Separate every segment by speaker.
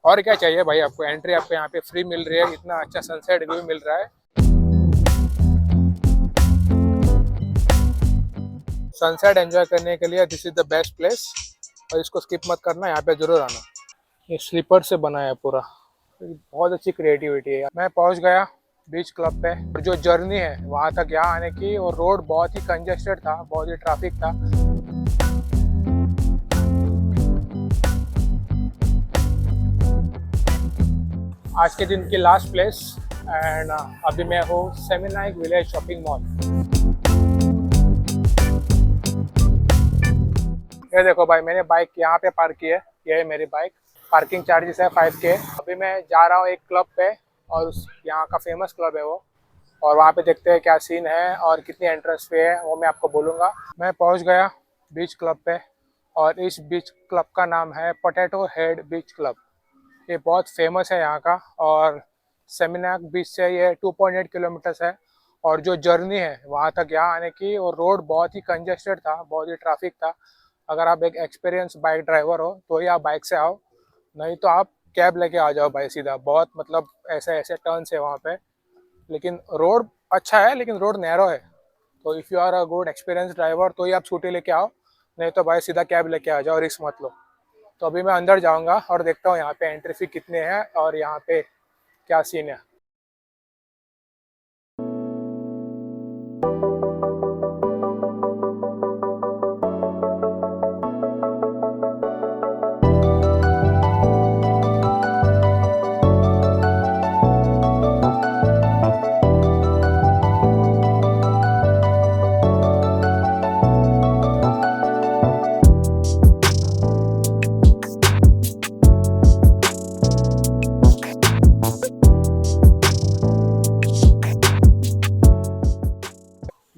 Speaker 1: और क्या चाहिए भाई, आपको एंट्री आपको यहाँ पे फ्री मिल रही है, इतना अच्छा सनसेट व्यू मिल रहा है। सनसेट एंजॉय करने के लिए this is the best place, और इसको स्किप मत करना, यहाँ पे जरूर आना। ये स्लीपर से बना है पूरा, बहुत अच्छी क्रिएटिविटी है। मैं पहुंच गया बीच क्लब पे, और जो जर्नी है वहां तक यहाँ आने की, और रोड बहुत ही कंजेस्टेड था, बहुत ही ट्रैफिक था। आज के दिन की लास्ट प्लेस, एंड अभी मैं हूँ सेमिनाइक विलेज शॉपिंग मॉल। ये देखो भाई, मैंने बाइक यहाँ पे पार्क की है, ये है मेरी बाइक। पार्किंग चार्जेस है 5K। अभी मैं जा रहा हूँ एक क्लब पे, और उस यहाँ का फेमस क्लब है वो, और वहाँ पे देखते हैं क्या सीन है और कितनी एंट्रेंस फी है, वो मैं आपको बोलूँगा। मैं पहुँच गया बीच क्लब पे, और इस बीच क्लब का नाम है पोटैटो हेड बीच क्लब। ये बहुत फेमस है यहाँ का, और सेमिनाक बीच से ये 2.8 किलोमीटर्स है। और जो जर्नी है वहाँ तक यहाँ आने की, और रोड बहुत ही कंजेस्टेड था, बहुत ही ट्रैफिक था। अगर आप एक एक्सपीरियंस बाइक ड्राइवर हो तो ही आप बाइक से आओ, नहीं तो आप कैब लेके आ जाओ भाई सीधा। बहुत मतलब ऐसे ऐसे टर्न्स है वहाँ पे, लेकिन रोड अच्छा है, लेकिन रोड नैरो है। तो if you are a good experience driver तो ही आप स्कूटी लेके आओ, नहीं तो भाई सीधा कैब लेके आ जाओ, रिस्क मत लो। तो अभी मैं अंदर जाऊंगा और देखता हूँ यहाँ पे एंट्री फी कितने हैं और यहाँ पे क्या सीन है।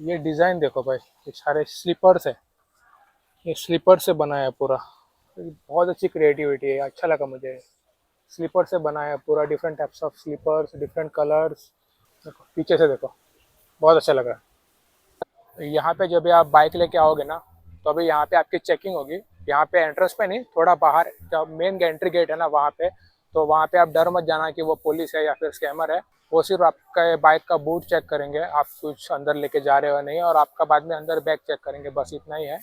Speaker 1: ये डिज़ाइन देखो भाई, ये सारे स्लीपर्स है, ये स्लीपर से बना है पूरा। ये बहुत अच्छी क्रिएटिविटी है, अच्छा लगा मुझे। स्लीपर से बना है पूरा, different types of sleepers, different colours. देखो पीछे से देखो, बहुत अच्छा लग रहा है। यहाँ पे जब भी आप बाइक लेके आओगे ना, तो अभी यहाँ पे आपकी चेकिंग होगी। यहाँ पे एंट्रेंस पे नहीं, थोड़ा बाहर जब मेन एंट्री गेट है ना वहाँ पे, तो वहाँ पे आप डर मत जाना कि वो पुलिस है या फिर स्कैमर है। वो सिर्फ आपका बाइक का बूट चेक करेंगे, आप कुछ अंदर लेके जा रहे हो नहीं, और आपका बाद में अंदर बैग चेक करेंगे, बस इतना ही है।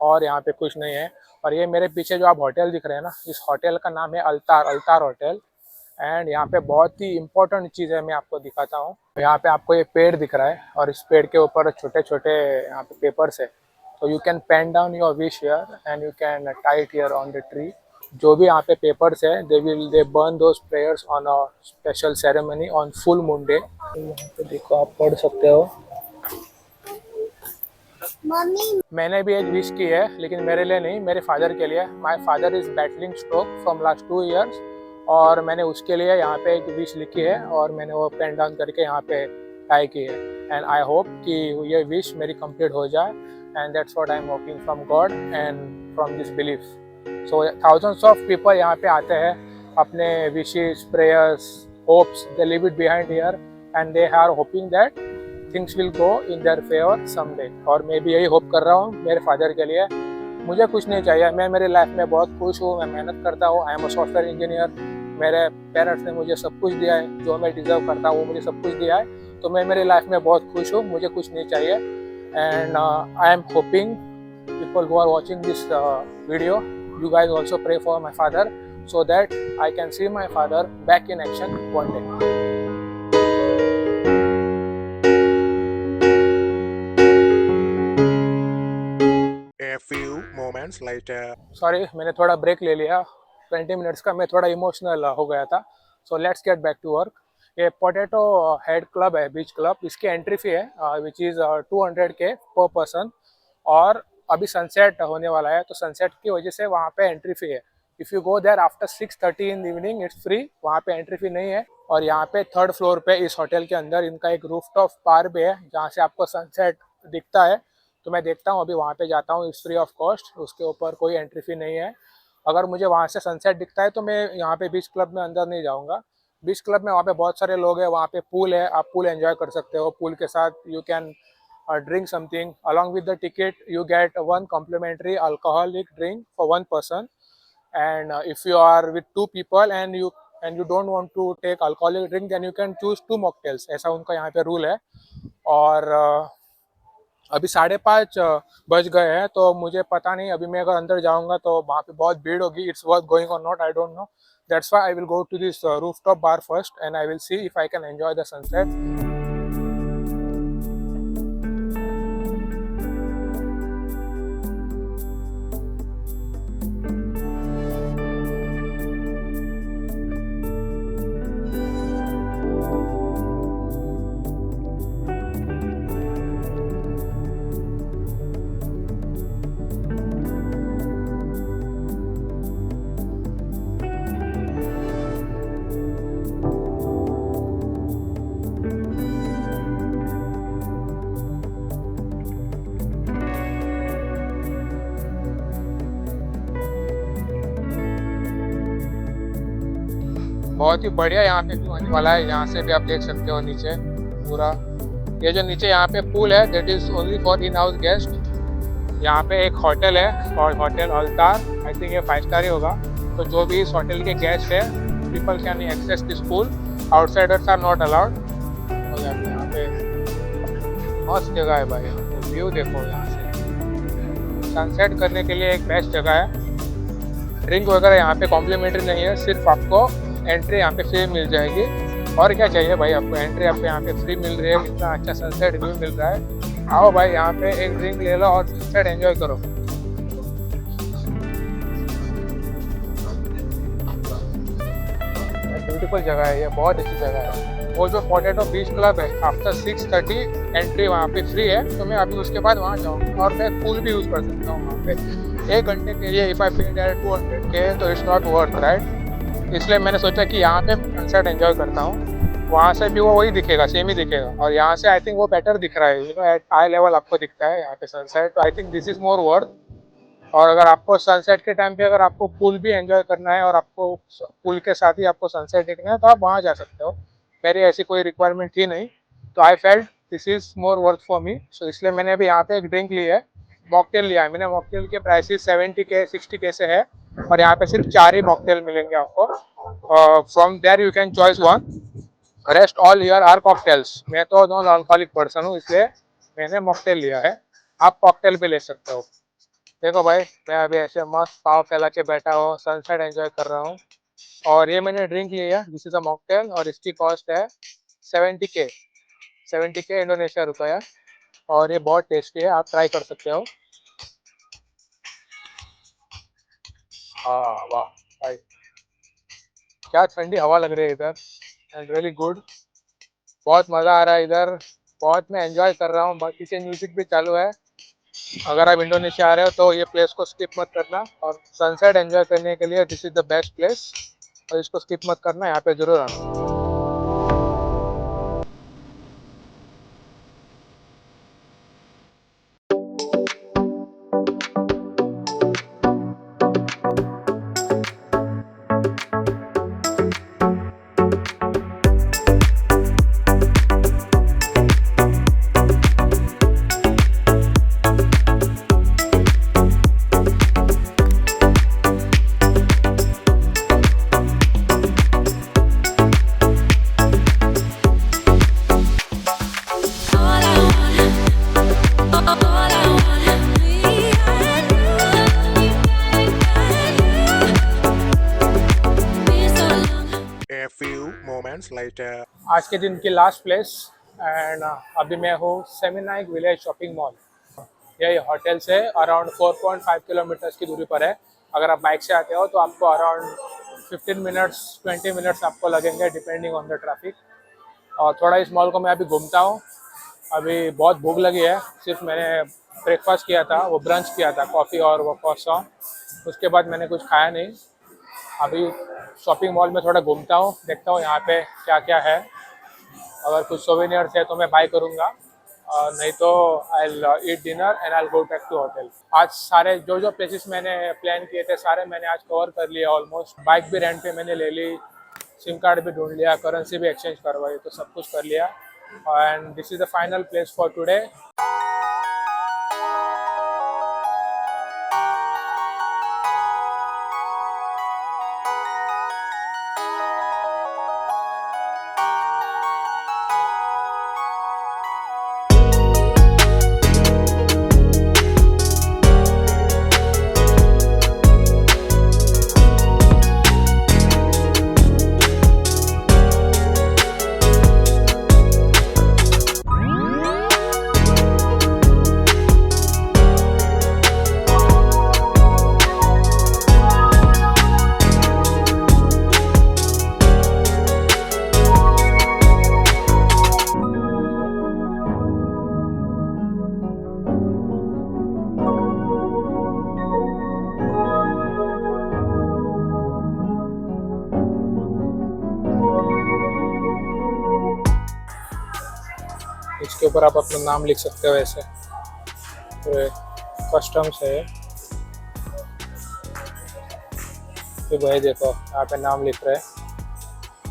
Speaker 1: और यहाँ पे कुछ नहीं है। और ये मेरे पीछे जो आप होटल दिख रहे हैं ना, इस होटल का नाम है अल्तार, अल्तार होटल। एंड यहाँ पे बहुत ही इंपॉर्टेंट चीज़ है, मैं आपको दिखाता हूँ। यहाँ पे आपको ये पेड़ दिख रहा है, और इस पेड़ के ऊपर छोटे छोटे यहाँ पे पेपर्स है। तो you can pen down your wish here, and you can tight here on the tree. जो भी यहाँ पे पेपर्स है, they burn those prayers on a special ceremony on full moon day. यहाँ पे देखो, आप पढ़ सकते हो। मैंने भी एक विश की है, लेकिन मेरे लिए नहीं, मेरे फादर के लिए। My father is battling stroke from last 2 years, और मैंने उसके लिए यहाँ पे एक विश लिखी है, और मैंने वो पेन डाउन करके यहाँ पे टाई की है। एंड आई होप कि ये विश मेरी कंप्लीट हो जाए, and that's what I am hoping from God and from this belief. So thousands of people यहाँ पे आते हैं, अपने wishes, prayers, hopes, they leave it behind here, and they are hoping that things will go in their favour someday. और मैं भी यही hope कर रहा हूँ मेरे फादर के लिए। मुझे कुछ नहीं चाहिए, मैं मेरी लाइफ में बहुत खुश हूँ, मैं मेहनत करता हूँ, I am a software engineer. मेरे पेरेंट्स ने मुझे सब कुछ दिया है, जो मैं डिजर्व करता हूँ वो मुझे सब कुछ दिया है। तो मैं मेरी लाइफ में बहुत खुश हूँ, मुझे कुछ नहीं चाहिए। And I am hopping people who are watching this video, you guys also pray for my father, so that I can see my father back in action one day.
Speaker 2: A few moments later.
Speaker 1: Sorry, मैंने थोड़ा break ले लिया 20 minutes का, मैं थोड़ा emotional हो गया था। So let's get back to work. ये पोटैटो हेड क्लब है, बीच क्लब। इसकी एंट्री फी है विच इज़ 200K पर पर्सन। और अभी सनसेट होने वाला है, तो सनसेट की वजह से वहाँ पे एंट्री फी है। If you go there after 6:30 in the evening, it's free, वहाँ पे एंट्री फी नहीं है। और यहाँ पे 3rd फ्लोर पे इस होटल के अंदर इनका एक रूफटॉप बार भी है, जहाँ से आपको सनसेट दिखता है। तो मैं देखता हूँ, अभी वहाँ पे जाता हूँ, इट्स फ्री ऑफ कॉस्ट, उसके ऊपर कोई एंट्री फी नहीं है। अगर मुझे वहाँ से सनसेट दिखता है तो मैं यहाँ पे बीच क्लब में अंदर नहीं जाऊँगा। बीच क्लब में वहाँ पे बहुत सारे लोग हैं, वहाँ पे पूल है, आप पूल एंजॉय कर सकते हो। पूल के साथ you can drink something along with the ticket. You get one complimentary alcoholic drink for one person, and if you are with two people and you don't want to take alcoholic drink, then you can choose two mocktails. ऐसा उनका यहाँ पे rule है. और अभी 5:30 बज गए हैं, तो मुझे पता नहीं अभी मैं अगर अंदर जाऊंगा तो वहाँ पे बहुत भीड़ होगी. It's worth going or not, I don't know. That's why I will go to this rooftop bar first and I will see if I can enjoy the sunset. बहुत ही बढ़िया यहाँ पे व्यू होने वाला है. यहाँ से भी आप देख सकते हो नीचे पूरा. ये जो नीचे यहाँ पे पूल है, that is only for in house guest. यहाँ पे एक होटल है और होटल अल्तार, आई थिंक ये 5 स्टार ही होगा. तो जो भी इस होटल के गेस्ट है, people can access this pool. Outsiders are not allowed. और यहाँ पे मस्त जगह है भाई. व्यू देखो यहाँ से. सनसेट करने के लिए एक बेस्ट जगह है. ड्रिंक वगैरह यहाँ पे कॉम्प्लीमेंट्री नहीं है, सिर्फ आपको एंट्री यहाँ पे फ्री मिल जाएगी. और क्या चाहिए भाई आपको. एंट्री आपको यहाँ पे फ्री मिल रही है. इतना अच्छा सनसेट व्यू मिल रहा है. आओ भाई यहाँ पे एक ड्रिंक ले लो और सनसेट एंजॉय करो. ब्यूटीफुल जगह है ये, बहुत अच्छी जगह है. वो जो पोटैटो बीच क्लब है, आफ्टर 6:30 एंट्री वहाँ पे फ्री है. तो मैं अभी उसके बाद वहाँ जाऊँगा और मैं पूल भी यूज़ कर सकता हूँ वहाँ पे 1 घंटे के लिए. इफ़ आई पे डायरेक्ट 200K तो इट्स नॉट वर्थ, राइट. इसलिए मैंने सोचा कि यहाँ पे सनसेट एंजॉय करता हूँ. वहाँ से भी वो वही दिखेगा, सेम ही दिखेगा. और यहाँ से आई थिंक वो बेटर दिख रहा है. You know at eye level आपको दिखता है यहाँ पे सनसेट. तो I think this is more worth. और अगर आपको सनसेट के टाइम पे अगर आपको पूल भी एंजॉय करना है और आपको पूल के साथ ही आपको सनसेट देखना है, तो आप वहाँ जा सकते हो. मेरी ऐसी कोई रिक्वायरमेंट थी नहीं, तो I felt this is more worth for me. So इसलिए मैंने अभी यहाँ पे एक ड्रिंक ली है, मॉकटेल लिया है मैंने. मॉकटेल के प्राइसेस 70K 60K से है. और यहाँ पे सिर्फ 4 ही मॉकटेल मिलेंगे आपको. From there you can choice one. Rest all here are cocktails. मैं तो नॉन अल्कोहलिक पर्सन हूँ, इसलिए मैंने मॉकटेल लिया है. आप कॉकटेल भी ले सकते हो. देखो भाई, मैं अभी ऐसे मस्त पाँव फैला के बैठा हूँ, सनसेट एंजॉय कर रहा हूँ. और ये मैंने ड्रिंक लिया, दिस इज अ मॉकटेल, और इसकी कॉस्ट है 70K. 70K इंडोनेशिया रुपया. और ये बहुत टेस्टी है, आप ट्राई कर सकते हो. हाँ वाह भाई, क्या ठंडी हवा लग रही है इधर. And really good. बहुत मज़ा आ रहा है इधर. बहुत मैं एंजॉय कर रहा हूँ. पीछे म्यूजिक भी चालू है. अगर आप इंडोनेशिया आ रहे हो तो ये प्लेस को स्किप मत करना. और सनसेट एंजॉय करने के लिए this is the best place. और इसको स्किप मत करना, यहाँ पे जरूर आना.
Speaker 2: A few moments later.
Speaker 1: आज के दिन की लास्ट प्लेस. एंड अभी मैं हूँ सेमिनाइक विलेज शॉपिंग मॉल. यही होटल से अराउंड 4.5 किलोमीटर्स की दूरी पर है. अगर आप बाइक से आते हो तो आपको अराउंड 15 मिनट्स 20 मिनट्स आपको लगेंगे, डिपेंडिंग ऑन द ट्रैफिक. और थोड़ा इस मॉल को मैं अभी घूमता हूँ. अभी बहुत भूख लगी है. सिर्फ मैंने ब्रेकफास्ट किया था, वो ब्रंच किया था, कॉफ़ी और वो croissant. उसके बाद मैंने कुछ खाया नहीं. अभी शॉपिंग मॉल में थोड़ा घूमता हूँ, देखता हूँ यहाँ पे क्या क्या है. अगर कुछ सोवेनियर्स है तो मैं बाय करूँगा, नहीं तो I eat dinner and I go back to hotel. आज सारे जो प्लेसेस मैंने प्लान किए थे सारे मैंने आज कवर कर लिया ऑलमोस्ट. बाइक भी रेंट पे मैंने ले ली, सिम कार्ड भी ढूंढ लिया, करेंसी भी एक्सचेंज करवाई, तो सब कुछ कर लिया. And this is the final place for today. इसके ऊपर आप अपना नाम लिख सकते हो ऐसे। तो कस्टम्स है। तो भाई देखो यहाँ पे नाम लिख रहे हैं,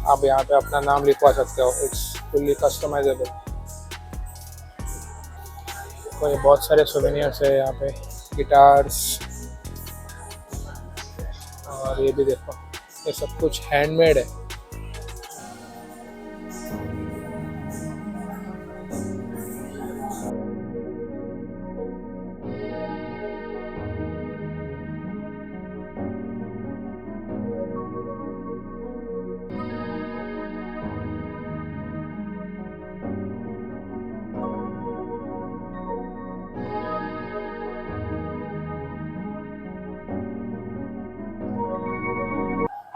Speaker 1: आप यहाँ पे अपना नाम लिखवा सकते हो। It's fully customisable. तो ये बहुत सारे सोवेनियर्स है यहाँ पे, गिटार्स, और ये भी देखो, ये सब कुछ हैंडमेड है।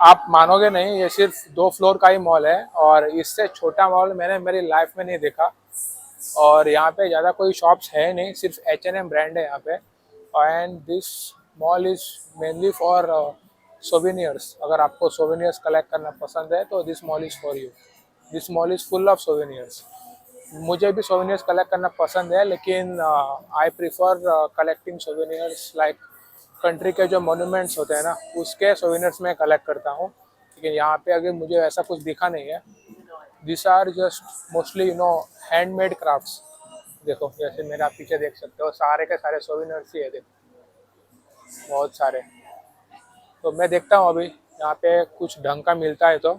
Speaker 1: आप मानोगे नहीं, ये सिर्फ 2 फ्लोर का ही मॉल है और इससे छोटा मॉल मैंने मेरी लाइफ में नहीं देखा। और यहाँ पे ज़्यादा कोई शॉप्स है नहीं, सिर्फ H&M ब्रांड है यहाँ पे। And this mall is mainly for souvenirs. अगर आपको सोवेनियर्स कलेक्ट करना पसंद है तो this mall is for you. This mall is full of souvenirs. मुझे भी सोवेनियर्स कलेक्ट करना पसंद है, लेकिन I prefer collecting souvenirs like country के जो मोन्यूमेंट्स होते हैं ना, उसके सोवेनियर्स मैं कलेक्ट करता हूँ। लेकिन यहाँ पे अगर मुझे ऐसा कुछ दिखा नहीं है। This are just mostly handmade crafts. देखो जैसे मेरे आप पीछे देख सकते हो, सारे के सारे सोवेनियर्स ही है, देखो बहुत सारे। तो मैं देखता हूँ अभी यहाँ पे कुछ ढंग का मिलता है तो,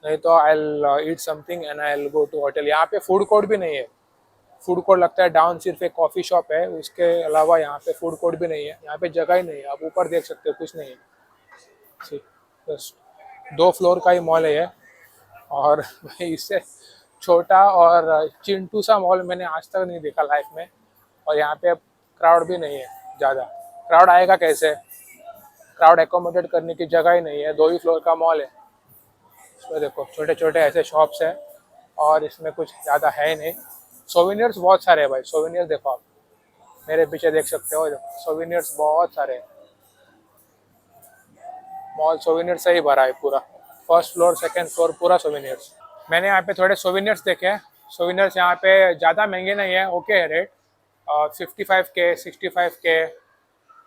Speaker 1: नहीं तो I eat something and I go to hotel. यहाँ पे फूड कोर्ट भी नहीं है। फूड कोर्ट लगता है डाउन सिर्फ एक कॉफ़ी शॉप है, उसके अलावा यहाँ पे फूड कोर्ट भी नहीं है। यहाँ पे जगह ही नहीं है, आप ऊपर देख सकते हो कुछ नहीं है। ठीक, बस 2 फ्लोर का ही मॉल है ये। और इससे छोटा और चिंटू सा मॉल मैंने आज तक नहीं देखा लाइफ में। और यहाँ पे क्राउड भी नहीं है ज़्यादा। क्राउड आएगा कैसे? क्राउड एकोमोडेट करने की जगह ही नहीं है। 2 ही फ्लोर का मॉल है। इसमें देखो छोटे छोटे ऐसे शॉप्स हैं और इसमें कुछ ज़्यादा है ही नहीं। सोवेनियर्स बहुत सारे हैं भाई, सोवेनियर्स देखो आप मेरे पीछे देख सकते हो, सोवेनियर्स बहुत सारे हैं। मॉल सोवेनियर से ही भरा है पूरा। फर्स्ट फ्लोर, सेकंड फ्लोर पूरा सोवेनियर्स। मैंने यहाँ पे थोड़े सोवेनियर्स देखे हैं। सोवेनियर्स यहाँ पे ज़्यादा महंगे नहीं है, ओके है रेट। 55K 65K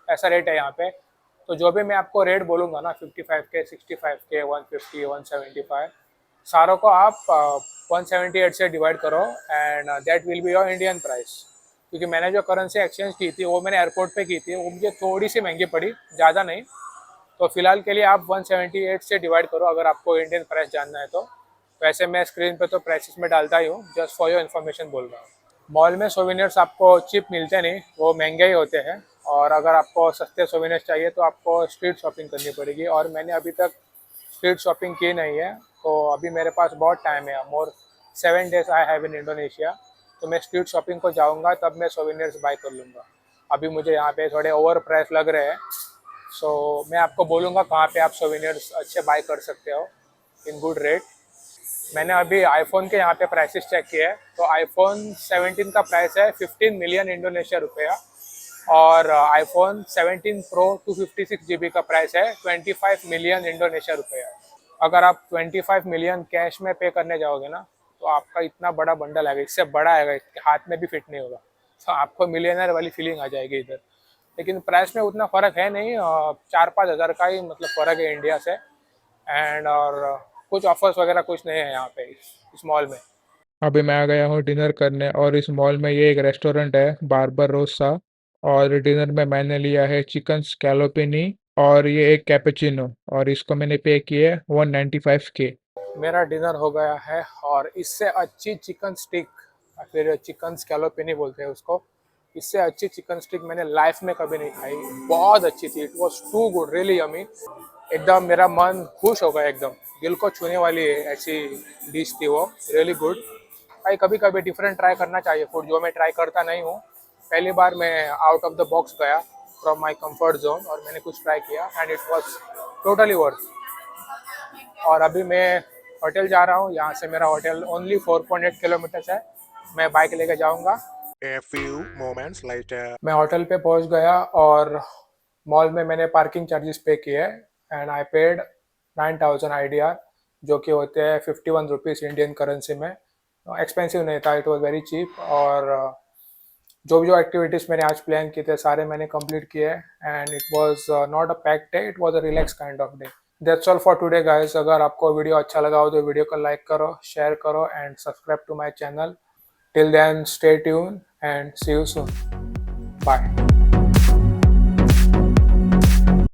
Speaker 1: ऐसा रेट है यहाँ पे। तो जो भी मैं आपको रेट बोलूँगा ना, 55K 65K 150 175, सारों को आप 178 से डिवाइड करो and that will be your Indian price. क्योंकि मैंने जो करेंसी एक्सचेंज की थी वो मैंने एयरपोर्ट पे की थी, वो मुझे थोड़ी सी महंगी पड़ी, ज़्यादा नहीं। तो फिलहाल के लिए आप 178 से डिवाइड करो अगर आपको इंडियन प्राइस जानना है तो। वैसे मैं स्क्रीन पे तो प्राइसेस में डालता ही हूँ, जस्ट फॉर योर इन्फॉर्मेशन बोल रहा हूँ। मॉल में सोवेनियर्स आपको चिप मिलते नहीं, वो महंगे ही होते हैं। और अगर आपको सस्ते सोवेनियर्स चाहिए तो आपको स्ट्रीट शॉपिंग करनी पड़ेगी, और मैंने अभी तक स्ट्रीट शॉपिंग की नहीं है। तो अभी मेरे पास बहुत टाइम है, मोर 7 days I have in Indonesia. तो मैं स्ट्रीट शॉपिंग को जाऊँगा तब मैं सोवेनियर्स बाय कर लूँगा। अभी मुझे यहाँ पे थोड़े ओवर प्राइस लग रहे हैं। सो मैं आपको बोलूँगा कहाँ पे आप सोवेनियर्स अच्छे बाय कर सकते हो इन गुड रेट। मैंने अभी आईफोन के यहाँ पे प्राइसेस चेक किए हैं। तो आईफोन 17 का प्राइस है 15 मिलियन इंडोनेशिया रुपया, और आईफोन 17 प्रो 256 GB का प्राइस है 25 मिलियन इंडोनेशिया रुपया। अगर आप 25 मिलियन कैश में पे करने जाओगे ना, तो आपका इतना बड़ा बंडल आएगा, इससे बड़ा आएगा, हाथ में भी फिट नहीं होगा। तो आपको मिलियनर वाली फीलिंग आ जाएगी इधर। लेकिन प्राइस में उतना फ़र्क है नहीं, 4-5 हज़ार का ही मतलब फ़र्क है इंडिया से। एंड और कुछ ऑफर्स वगैरह कुछ नहीं है यहाँ पे इस मॉल में। अभी मैं आ गया हूँ डिनर करने, और इस मॉल में ये एक रेस्टोरेंट है, बारबारोसा। और डिनर में मैंने लिया है चिकन स्कैलोपिनी और ये एक कैपेचिनो, और इसको मैंने पे किए 195K। मेरा डिनर हो गया है, और इससे अच्छी चिकन स्टिक, फिर चिकन स्कैलोपिनी बोलते हैं उसको, इससे अच्छी चिकन स्टिक मैंने लाइफ में कभी नहीं खाई। बहुत अच्छी थी, it was too good, really yummy. एकदम मेरा मन खुश हो गया, एकदम दिल को छूने वाली ऐसी डिश थी वो, रियली गुड। भाई कभी कभी डिफरेंट ट्राई करना चाहिए फूड, जो मैं ट्राई करता नहीं हूँ। पहली बार मैं आउट ऑफ द बॉक्स गया फ्रॉम माई कंफर्ट जोन, और मैंने कुछ ट्राई किया and it was totally worth. और अभी मैं होटल जा रहा हूँ, यहाँ से मेरा होटल ओनली 4.8 किलोमीटर्स है। मैं बाइक लेके जाऊँगा।
Speaker 2: A few moments later.
Speaker 1: मैं होटल पे पहुँच गया, और मॉल में मैंने पार्किंग चार्जेस पे किए एंड आई पेड 9000 IDR, जो कि होते हैं 51 रुपीज़ इंडियन करेंसी में। एक्सपेंसिव नहीं था, इट वॉज वेरी चीप। और जो भी जो एक्टिविटीज़ मैंने आज प्लान किए थे सारे मैंने कंप्लीट किए, and it was not a pack day, it was a relax kind of day. That's all for today guys. अगर आपको वीडियो अच्छा लगा हो तो वीडियो को लाइक करो, शेयर करो and subscribe to my channel. Till then stay tune and see you soon, bye.